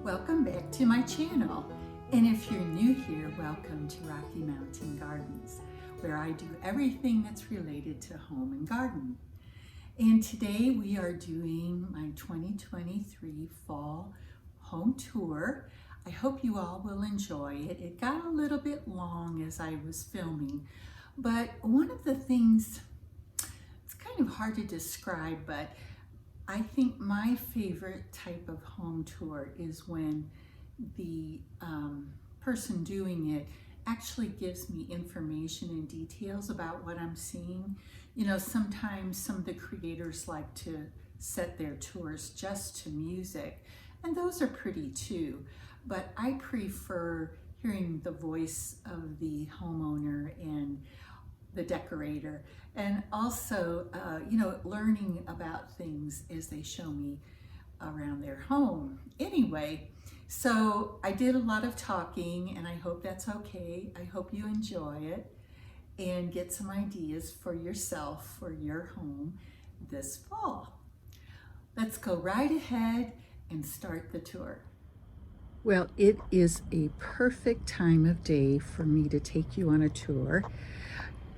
Welcome back to my channel. And if you're new here, welcome to Rocky Mountain Gardens, where I do everything that's related to home and garden. And today we are doing my 2023 fall home tour. I hope you all will enjoy it. It got a little bit long as I was filming, but one of the things, it's kind of hard to describe, but I think my favorite type of home tour is when the person doing it actually gives me information and details about what I'm seeing. You know, sometimes some of the creators like to set their tours just to music, and those are pretty too, but I prefer hearing the voice of the homeowner and the decorator, and also learning about things as they show me around their home. Anyway, so I did a lot of talking, and I hope that's okay. I hope you enjoy it and get some ideas for yourself for your home this fall. Let's go right ahead and start the tour. Well, it is a perfect time of day for me to take you on a tour.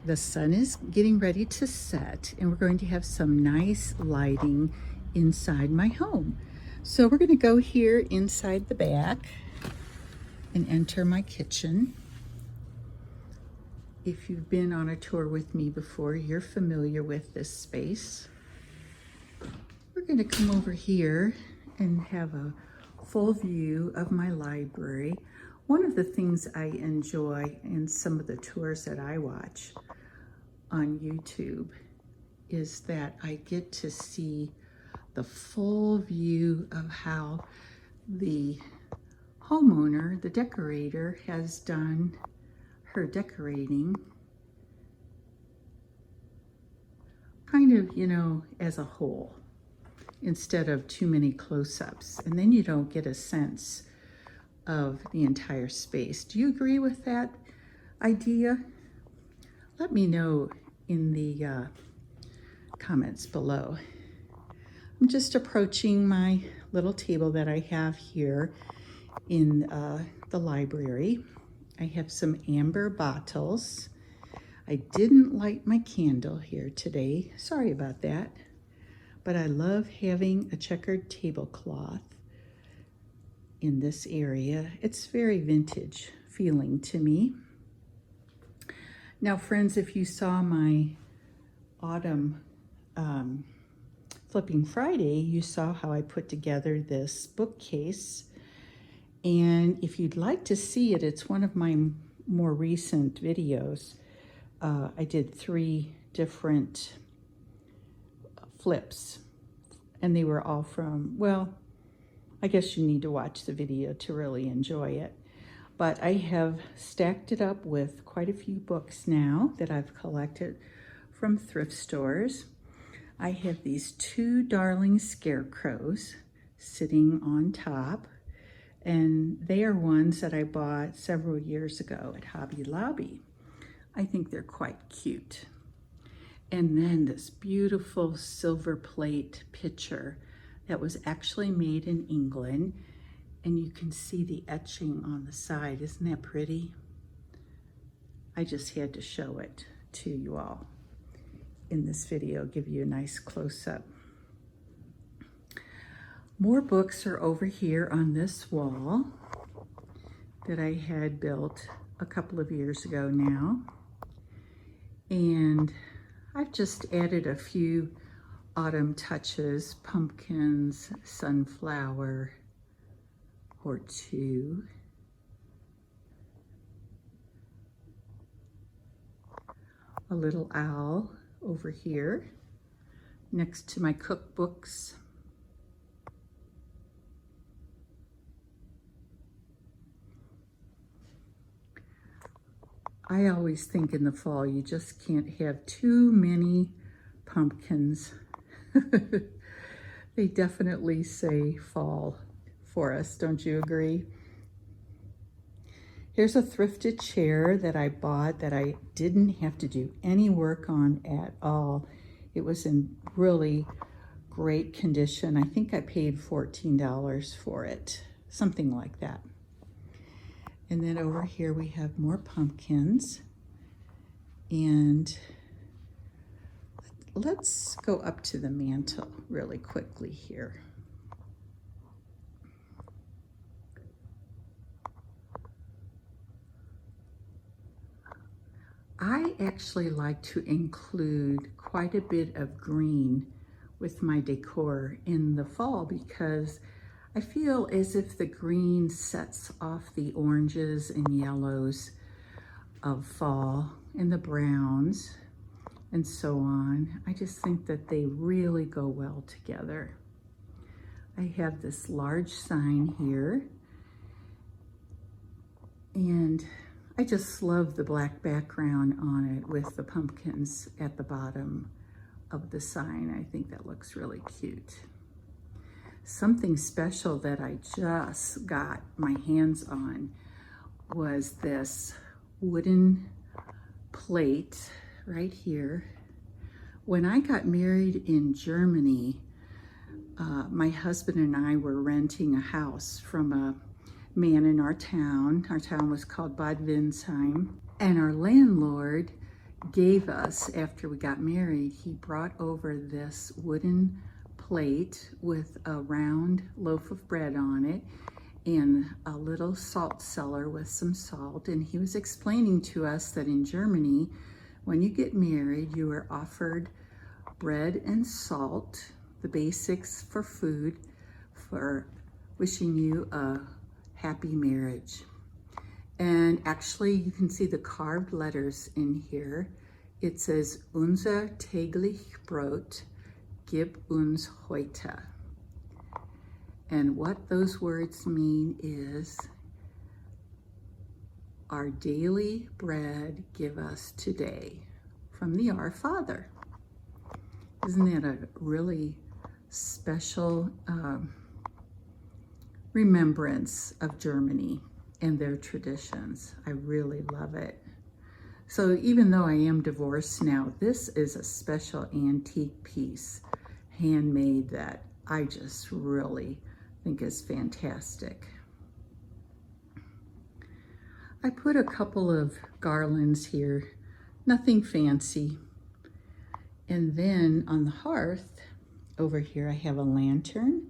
The sun is getting ready to set, and we're going to have some nice lighting inside my home. So we're going to go here inside the back and enter my kitchen. If you've been on a tour with me before, you're familiar with this space. We're going to come over here and have a full view of my library. One of the things I enjoy in some of the tours that I watch on YouTube is that I get to see the full view of how the homeowner, the decorator, has done her decorating, kind of, you know, as a whole, instead of too many close-ups, and then you don't get a sense of the entire space. Do you agree with that idea? Let me know in the comments below. I'm just approaching my little table that I have here in the library. I have some amber bottles. I didn't light my candle here today. Sorry about that. But I love having a checkered tablecloth in this area. It's very vintage feeling to me. Now, friends, if you saw my autumn Flipping Friday, you saw how I put together this bookcase. And if you'd like to see it, it's one of my more recent videos. I did 3 different flips, and they were all from, well, I guess you need to watch the video to really enjoy it. But I have stacked it up with quite a few books now that I've collected from thrift stores. I have these 2 darling scarecrows sitting on top, and they are ones that I bought several years ago at Hobby Lobby. I think they're quite cute. And then this beautiful silver plate pitcher that was actually made in England. And you can see the etching on the side. Isn't that pretty? I just had to show it to you all in this video, give you a nice close-up. More books are over here on this wall that I had built a couple of years ago now. And I've just added a few autumn touches, pumpkins, sunflower, or 2. A little owl over here next to my cookbooks. I always think in the fall you just can't have too many pumpkins. They definitely say fall for us, don't you agree? Here's a thrifted chair that I bought that I didn't have to do any work on at all. It was in really great condition. I think I paid $14 for it. something like that. And then over here we have more pumpkins. And let's go up to the mantle really quickly here. I actually like to include quite a bit of green with my decor in the fall because I feel as if the green sets off the oranges and yellows of fall and the browns and so on. I just think that they really go well together. I have this large sign here, and I just love the black background on it with the pumpkins at the bottom of the sign. I think that looks really cute. Something special that I just got my hands on was this wooden plate right here. When I got married in Germany, my husband and I were renting a house from a man in our town. Our town was called Bad Windsheim. And our landlord gave us, after we got married, he brought over this wooden plate with a round loaf of bread on it and a little salt cellar with some salt. And he was explaining to us that in Germany, when you get married, you are offered bread and salt, the basics for food, for wishing you a happy marriage. And actually, you can see the carved letters in here. It says, Unser täglich Brot, gib uns heute. And what those words mean is, our daily bread give us today, from the Our Father. Isn't that a really special remembrance of Germany and their traditions? I really love it. So even though I am divorced now, this is a special antique piece, handmade, that I just really think is fantastic. I put a couple of garlands here, nothing fancy. And then on the hearth over here, I have a lantern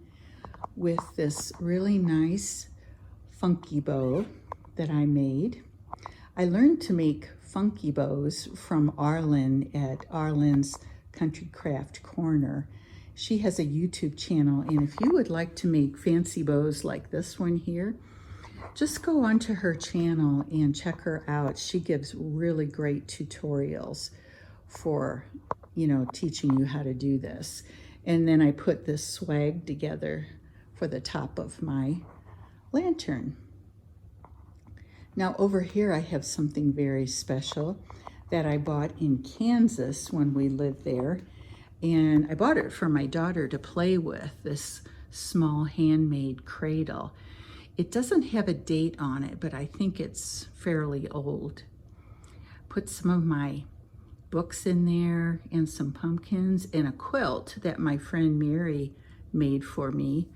with this really nice funky bow that I made. I learned to make funky bows from Arlen at Arlen's Country Craft Corner. She has a YouTube channel, and if you would like to make fancy bows like this one here, just go onto her channel and check her out. She gives really great tutorials for, teaching you how to do this. And then I put this swag together for the top of my lantern. Now over here I have something very special that I bought in Kansas when we lived there. And I bought it for my daughter to play with, this small handmade cradle. It doesn't have a date on it, but I think it's fairly old. Put some of my books in there and some pumpkins and a quilt that my friend Mary made for me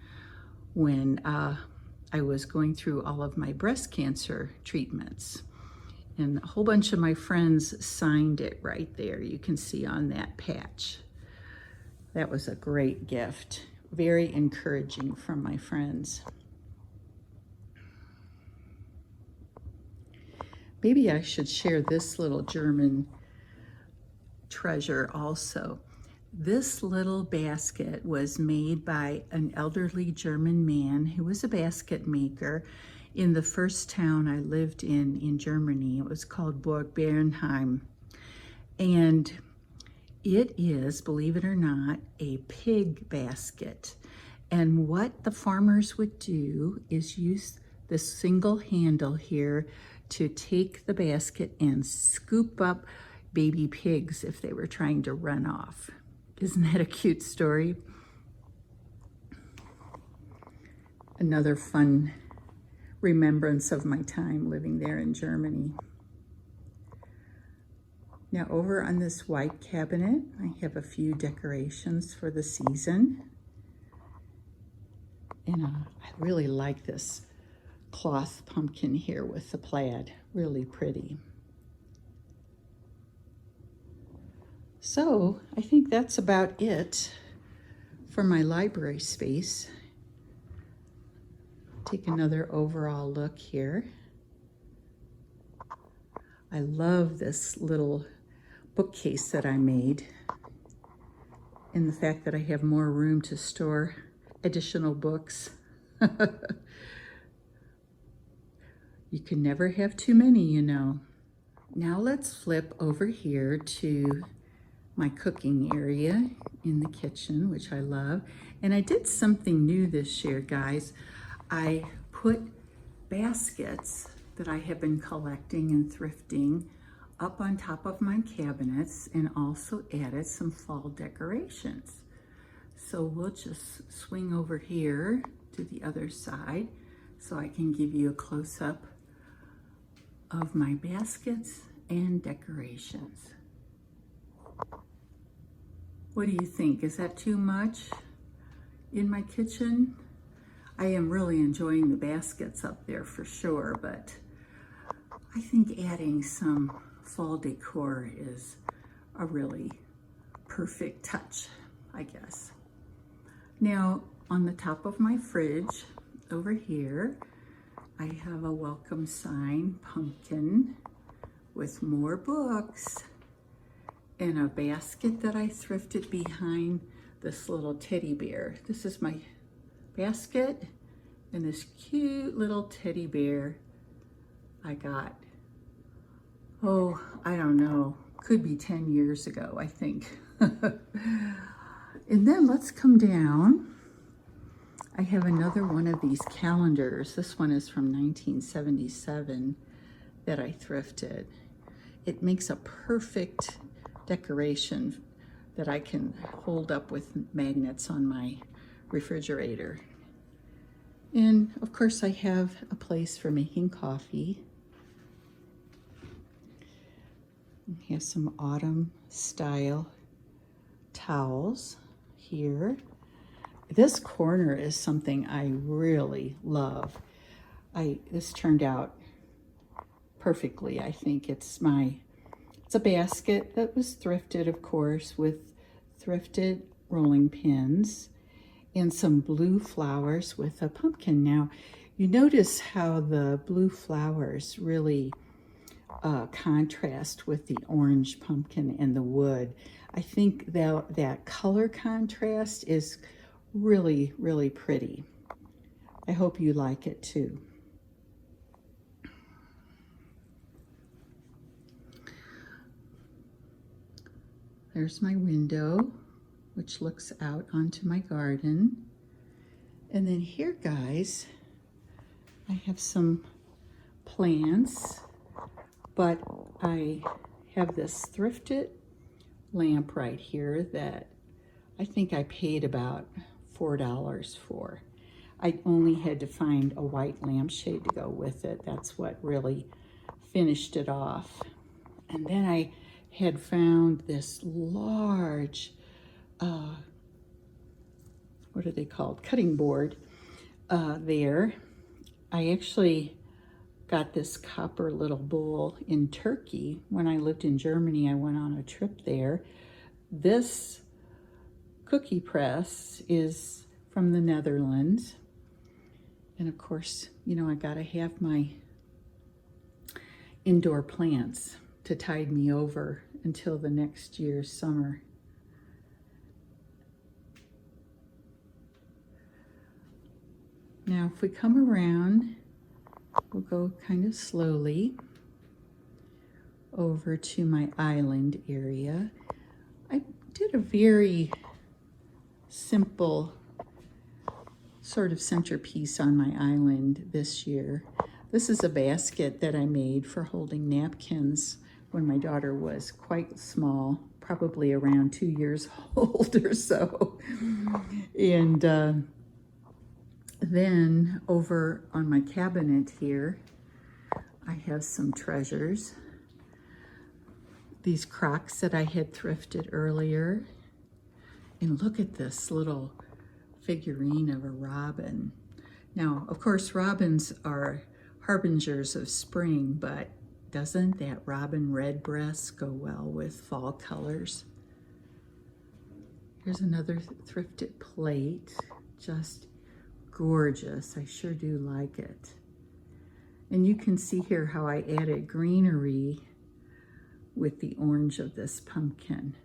when I was going through all of my breast cancer treatments. And a whole bunch of my friends signed it right there. You can see on that patch. That was a great gift. Very encouraging from my friends. Maybe I should share this little German treasure also. This little basket was made by an elderly German man who was a basket maker in the first town I lived in Germany. It was called Burg Bernheim. And it is, believe it or not, a pig basket. And what the farmers would do is use this single handle here to take the basket and scoop up baby pigs if they were trying to run off. Isn't that a cute story? Another fun remembrance of my time living there in Germany. Now over on this white cabinet, I have a few decorations for the season. And I really like this cloth pumpkin here with the plaid, really pretty. So I think that's about it for my library space. Take another overall look here. I love this little bookcase that I made, and the fact that I have more room to store additional books. You can never have too many, you know. Now let's flip over here to my cooking area in the kitchen, which I love. And I did something new this year, guys. I put baskets that I have been collecting and thrifting up on top of my cabinets, and also added some fall decorations. So we'll just swing over here to the other side so I can give you a close-up of my baskets and decorations. What do you think? Is that too much in my kitchen? I am really enjoying the baskets up there for sure, but I think adding some fall decor is a really perfect touch, I guess. Now, on the top of my fridge over here, I have a welcome sign pumpkin with more books and a basket that I thrifted behind this little teddy bear. This is my basket and this cute little teddy bear I got, oh, I don't know, could be 10 years ago, I think. And then let's come down. I have another one of these calendars. This one is from 1977 that I thrifted. It makes a perfect decoration that I can hold up with magnets on my refrigerator. And of course I have a place for making coffee. I have some autumn style towels here. This corner is something I really love. This turned out perfectly. I think it's a basket that was thrifted, of course, with thrifted rolling pins and some blue flowers with a pumpkin. Now, you notice how the blue flowers really contrast with the orange pumpkin and the wood. I think that color contrast is really, really pretty. I hope you like it too. There's my window, which looks out onto my garden. And then here, guys, I have some plants, but I have this thrifted lamp right here that I think I paid about $4 for. I only had to find a white lampshade to go with it. That's what really finished it off. And then I had found this large, what are they called? Cutting board there. I actually got this copper little bowl in Turkey. When I lived in Germany, I went on a trip there. This cookie press is from the Netherlands. And of course, you know, I gotta have my indoor plants to tide me over until the next year's summer. Now, if we come around, we'll go kind of slowly over to my island area. I did a very simple sort of centerpiece on my island this year. This is a basket that I made for holding napkins when my daughter was quite small, probably around 2 years old or so. And then over on my cabinet here, I have some treasures. These Crocs that I had thrifted earlier. And look at this little figurine of a robin. Now, of course, robins are harbingers of spring, but doesn't that robin redbreast go well with fall colors? Here's another thrifted plate, just gorgeous. I sure do like it. And you can see here how I added greenery with the orange of this pumpkin.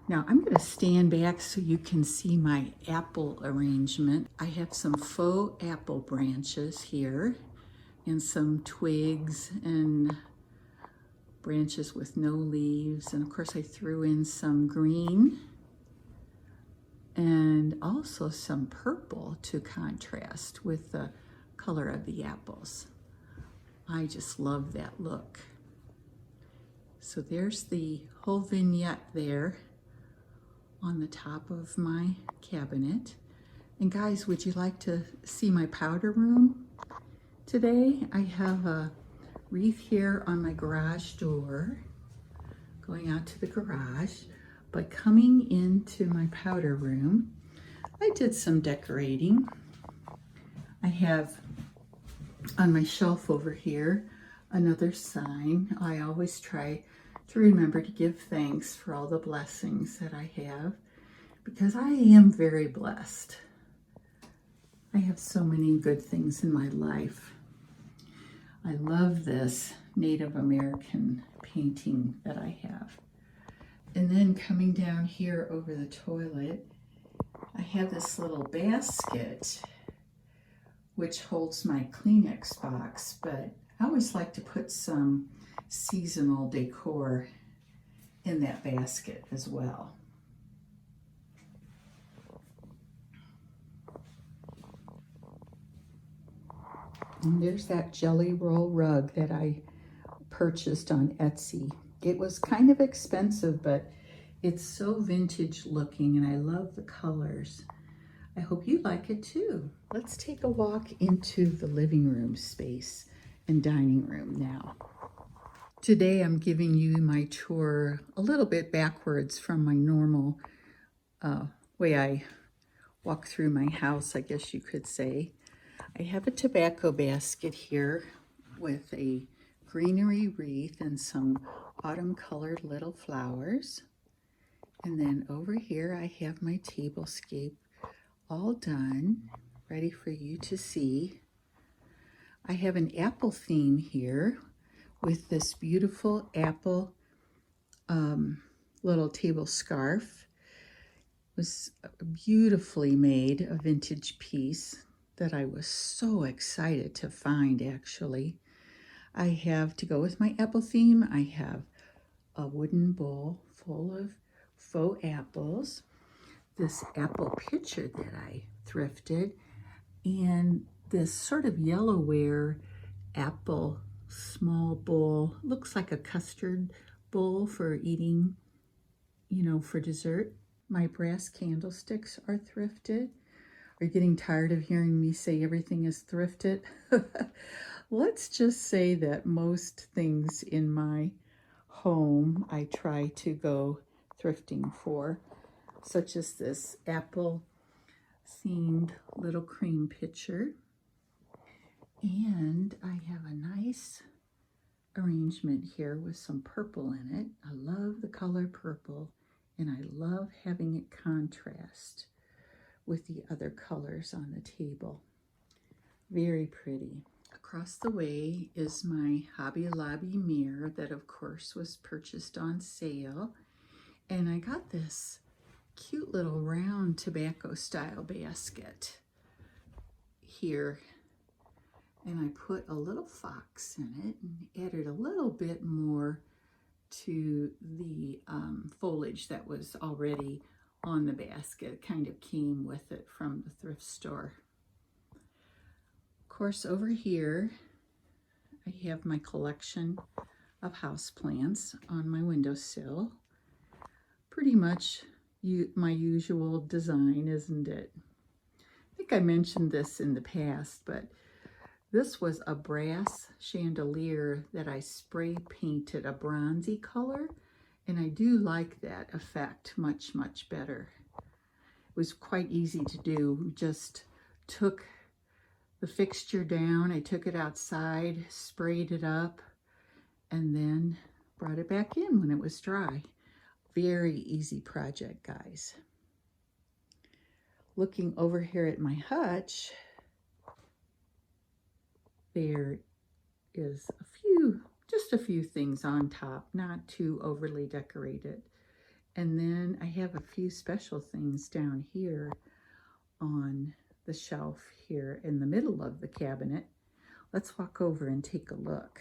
Now I'm going to stand back so you can see my apple arrangement. I have some faux apple branches here and some twigs and branches with no leaves. And of course I threw in some green and also some purple to contrast with the color of the apples. I just love that look. So there's the whole vignette there on the top of my cabinet. And guys, would you like to see my powder room today? I have a wreath here on my garage door, going out to the garage. But coming into my powder room, I did some decorating. I have on my shelf over here another sign. I always try to remember to give thanks for all the blessings that I have, because I am very blessed. I have so many good things in my life. I love this Native American painting that I have. And then coming down here over the toilet, I have this little basket which holds my Kleenex box, but I always like to put some seasonal decor in that basket as well. And there's that jelly roll rug that I purchased on Etsy. It was kind of expensive, but it's so vintage looking and I love the colors. I hope you like it too. Let's take a walk into the living room space and dining room now. Today I'm giving you my tour a little bit backwards from my normal way I walk through my house, I guess you could say. I have a tobacco basket here with a greenery wreath and some autumn colored little flowers. And then over here I have my tablescape all done, ready for you to see. I have an apple theme here with this beautiful apple little table scarf. It was beautifully made, a vintage piece that I was so excited to find actually. I have, to go with my apple theme, I have a wooden bowl full of faux apples, this apple pitcher that I thrifted, and this sort of yellowware apple small bowl. Looks like a custard bowl for eating, you know, for dessert. My brass candlesticks are thrifted. Are you getting tired of hearing me say everything is thrifted? Let's just say that most things in my home I try to go thrifting for, such as this apple themed little cream pitcher. And I have a nice arrangement here with some purple in it. I love the color purple and I love having it contrast with the other colors on the table. Very pretty. Across the way is my Hobby Lobby mirror that of course was purchased on sale. And I got this cute little round tobacco style basket here. And I put a little fox in it and added a little bit more to the foliage that was already on the basket. It kind of came with it from the thrift store. Of course, over here, I have my collection of houseplants on my windowsill. Pretty much my usual design, isn't it? I think I mentioned this in the past, but this was a brass chandelier that I spray painted a bronzy color, and I do like that effect much, much better. It was quite easy to do. We just took the fixture down. I took it outside, sprayed it up, and then brought it back in when it was dry. Very easy project, guys. Looking over here at my hutch, there is just a few things on top, not too overly decorated. And then I have a few special things down here on the shelf here in the middle of the cabinet. Let's walk over and take a look.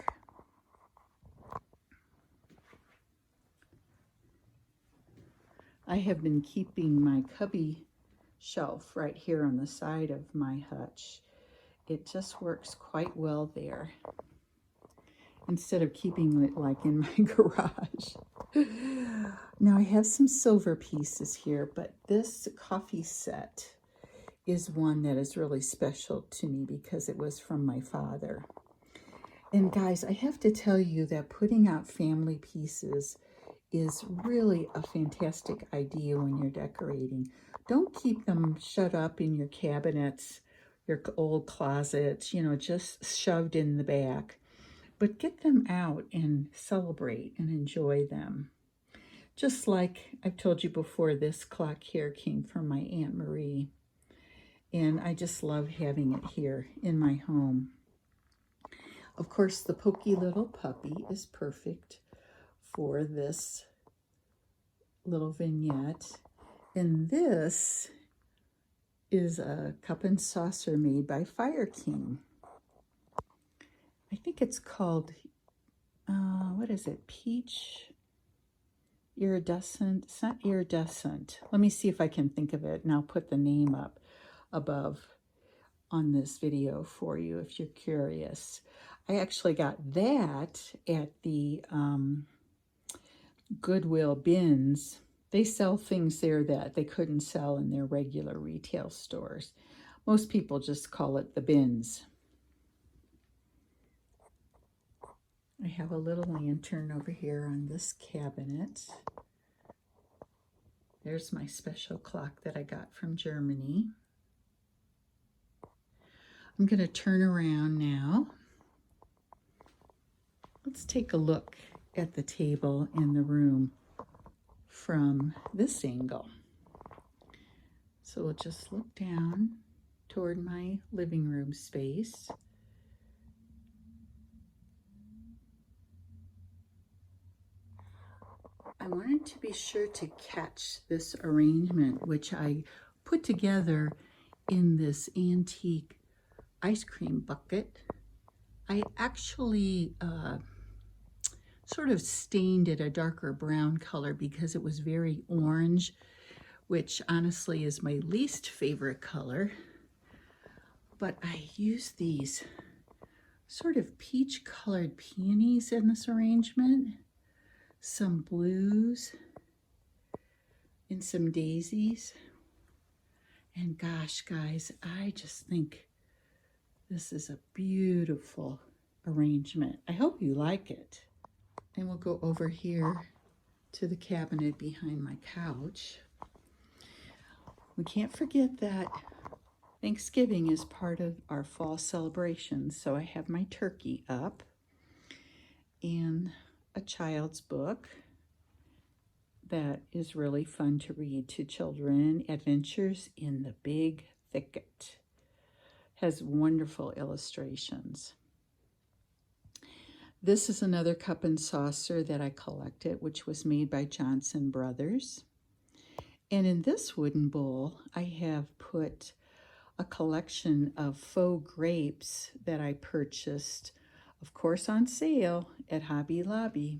I have been keeping my cubby shelf right here on the side of my hutch. It just works quite well there, instead of keeping it like in my garage. Now I have some silver pieces here, but this coffee set is one that is really special to me because it was from my father. And guys, I have to tell you that putting out family pieces is really a fantastic idea when you're decorating. Don't keep them shut up in your cabinets, your old closets, you know, just shoved in the back. But get them out and celebrate and enjoy them. Just like I've told you before, this clock here came from my Aunt Marie. And I just love having it here in my home. Of course, the pokey little puppy is perfect for this little vignette. And this is a cup and saucer made by Fire King. I think it's called, what is it? Peach iridescent. It's not iridescent. Let me see if I can think of it, and I'll put the name up above on this video for you if you're curious. I actually got that at the Goodwill bins. They sell things there that they couldn't sell in their regular retail stores. Most people just call it the bins. I have a little lantern over here on this cabinet. There's my special clock that I got from Germany. I'm going to turn around now. Let's take a look at the table in the room from this angle. So we'll just look down toward my living room space. I wanted to be sure to catch this arrangement, which I put together in this antique ice cream bucket. I actually sort of stained it a darker brown color because it was very orange, which honestly is my least favorite color. But I used these sort of peach colored peonies in this arrangement, some blues, and some daisies. And gosh, guys, I just think this is a beautiful arrangement. I hope you like it. And we'll go over here to the cabinet behind my couch. We can't forget that Thanksgiving is part of our fall celebrations. So I have my turkey up and a child's book that is really fun to read to children, Adventures in the Big Thicket. Has wonderful illustrations. This is another cup and saucer that I collected, which was made by Johnson Brothers. And in this wooden bowl, I have put a collection of faux grapes that I purchased, of course, on sale at Hobby Lobby.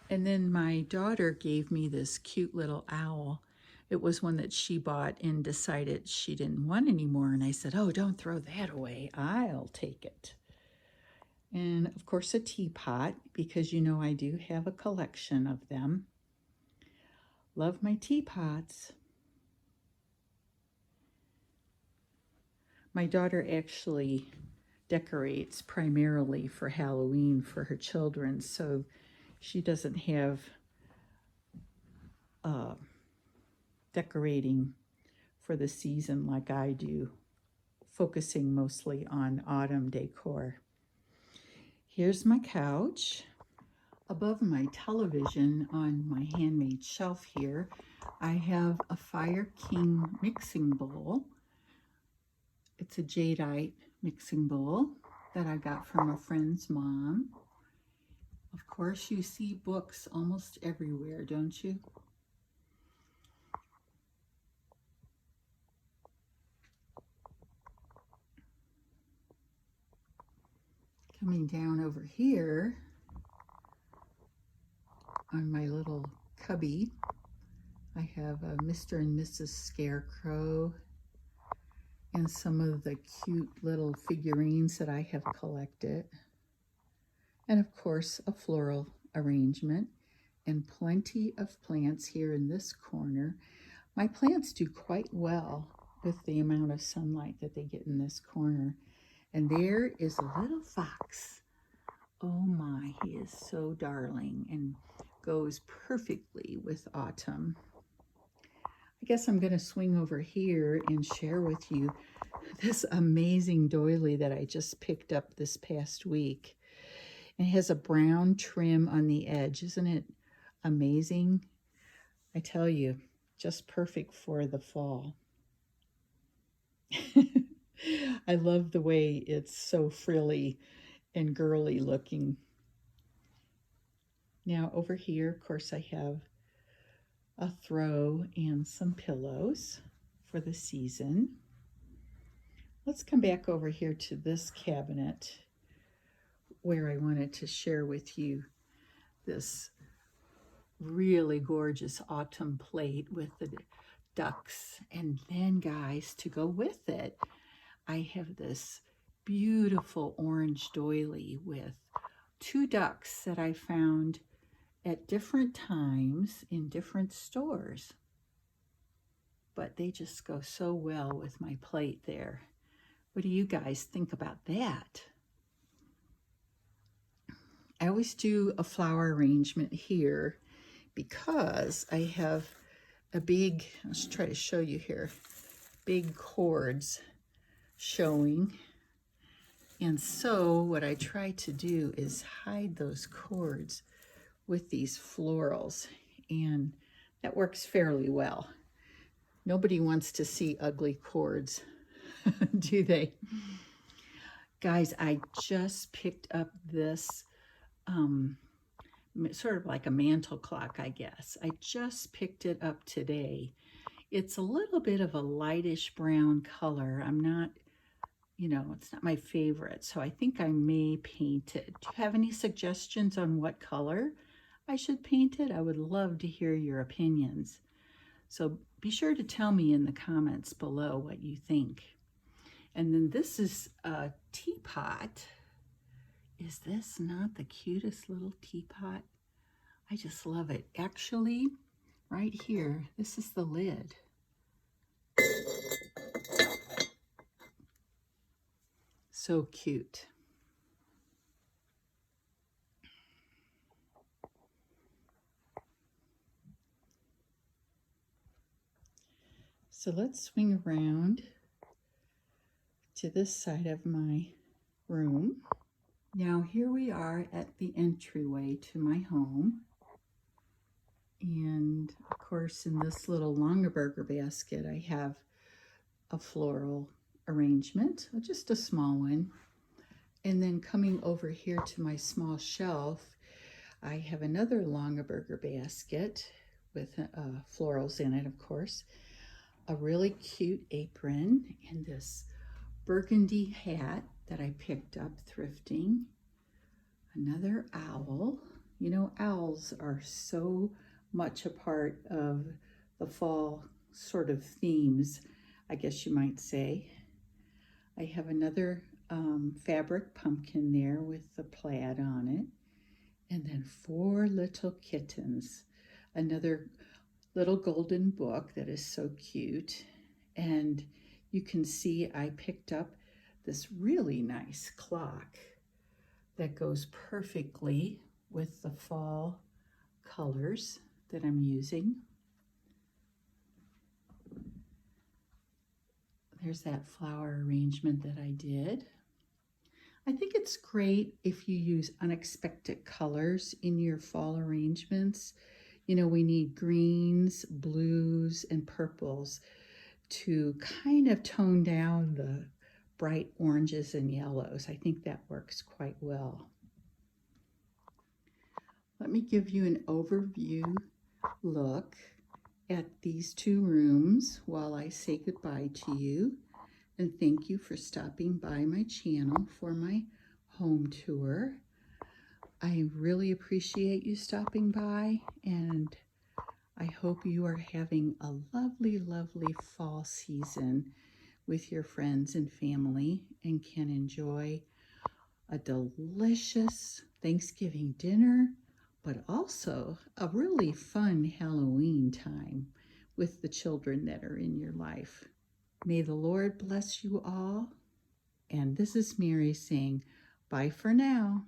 And then my daughter gave me this cute little owl. It was one that she bought and decided she didn't want anymore. And I said, oh, don't throw that away. I'll take it. And of course, a teapot, because you know I do have a collection of them. Love my teapots. My daughter actually decorates primarily for Halloween for her children, so she doesn't have decorating for the season like I do focusing mostly on autumn decor. Here's my couch. Above my television on my handmade shelf here, I have a Fire King mixing bowl. It's a jadeite mixing bowl that I got from a friend's mom. Of course, you see books almost everywhere, don't you? Coming down over here on my little cubby, I have a Mr. and Mrs. Scarecrow and some of the cute little figurines that I have collected. And of course, a floral arrangement and plenty of plants here in this corner. My plants do quite well with the amount of sunlight that they get in this corner. And there is a little fox. Oh my, he is so darling and goes perfectly with autumn. I guess I'm going to swing over here and share with you this amazing doily that I just picked up this past week. It has a brown trim on the edge. Isn't it amazing? I tell you, just perfect for the fall. I love the way it's so frilly and girly looking. Now over here, of course, I have a throw and some pillows for the season. Let's come back over here to this cabinet where I wanted to share with you this really gorgeous autumn plate with the ducks. And then, guys, to go with it, I have this beautiful orange doily with 2 ducks that I found at different times in different stores. But they just go so well with my plate there. What do you guys think about that? I always do a flower arrangement here because I have a big, let's try to show you here, big cords showing. And so what I try to do is hide those cords with these florals, and that works fairly well. Nobody wants to see ugly cords, do they? Guys, I just picked up this sort of like a mantle clock, I guess. I just picked it up today. It's a little bit of a lightish brown color. I'm not, it's not my favorite, so I think I may paint it. Do you have any suggestions on what color I should paint it? I would love to hear your opinions. So be sure to tell me in the comments below what you think. And then this is a teapot. Is this not the cutest little teapot? I just love it. Actually, right here, this is the lid. So cute. So let's swing around to this side of my room. Now here we are at the entryway to my home. And of course in this little Longaberger basket I have a floral arrangement, just a small one. And then coming over here to my small shelf, I have another Longaberger basket with florals in it, of course, a really cute apron, and this burgundy hat that I picked up thrifting, another owl. You know, owls are so much a part of the fall sort of themes, I guess you might say. I have another fabric pumpkin there with the plaid on it. And then 4 little kittens. Another little golden book that is so cute. And you can see I picked up this really nice clock that goes perfectly with the fall colors that I'm using. There's that flower arrangement that I did. I think it's great if you use unexpected colors in your fall arrangements. You know, we need greens, blues, and purples to kind of tone down the bright oranges and yellows. I think that works quite well. Let me give you an overview look at these two rooms while I say goodbye to you. And thank you for stopping by my channel for my home tour. I really appreciate you stopping by, and I hope you are having a lovely, lovely fall season with your friends and family and can enjoy a delicious Thanksgiving dinner, but also a really fun Halloween time with the children that are in your life. May the Lord bless you all. And this is Mary saying bye for now.